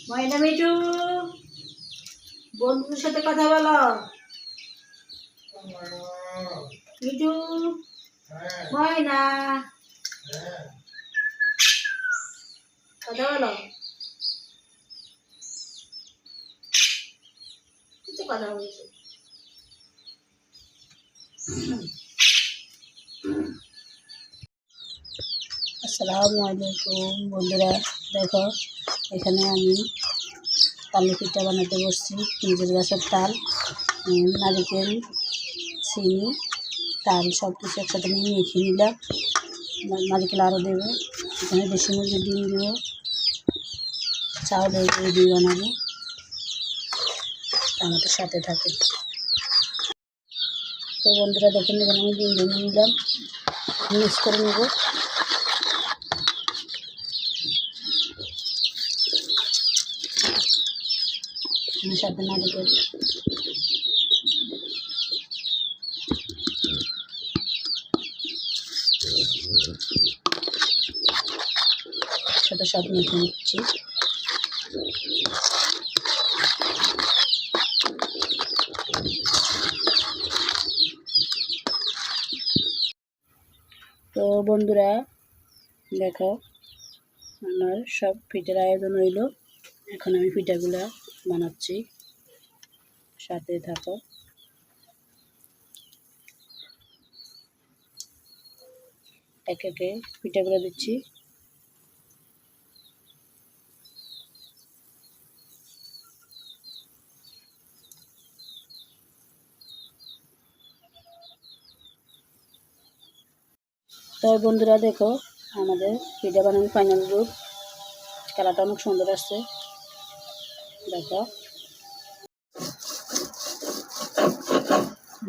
ময়না মিঠু, বন্ধুদের সাথে কথা বলো। মিঠু, ময়না, কথা বলো। কথা বলছে। আসসালামু আলাইকুম বন্ধুরা, দেখো এখানে আমি তালের পিঠা বানাতে বসছি। নিজের গাছের তাল, নারিকেল, চিনি, তাল সব কিছু একসাথে নিয়ে মেখে নিলাম। নারিকেল আরও দেবো, এখানে দেশি মুরগির ডিম দেবো, চাউলের গুঁড়ো দিয়ে বানাবো। আমাদের সাথে থাকে। তো বন্ধুরা দেখুন, এখানে আমি ডিম ভেঙে নিলাম, মিক্স করে নেবো। সাথে নারিকেল, সাথে সব মেখে নিচ্ছি। তো বন্ধুরা দেখো, আমার সব পিঠার আয়োজন হইল। এখন আমি পিঠাগুলা বানাচ্ছি, সাথে থাকো। এক একে পিঠাগুলো দিচ্ছি। তো বন্ধুরা দেখো, আমাদের পিঠা বানানোর ফাইনাল রূপ। কালারটা অনেক সুন্দর আসছে, দেখো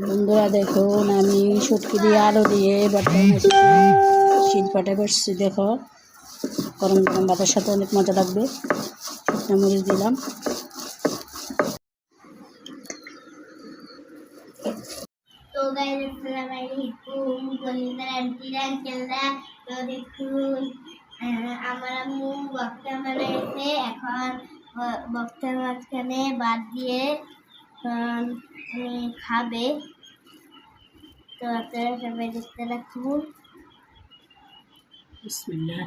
বন্ধুরা। দেখুন, আমি শুটকি দিয়ে আলু দিয়ে শিলপাটে বসছি। দেখো, গরম গরম ভাতের সাথে অনেক মজা লাগবে। শুকনো মরিচ দিলাম। তো গাইস, আসসালামু আলাইকুম বন্ধুরা, আন্টিরা আঙ্কেলরা। তো দেখুন, আমার আম্মু বক্তা বানাইছে। এখন বক্তার মাঝখানে বাদ দিয়ে খাবে। তো আপনারা সবাই দেখতে রাখুন। বিসমিল্লাহ।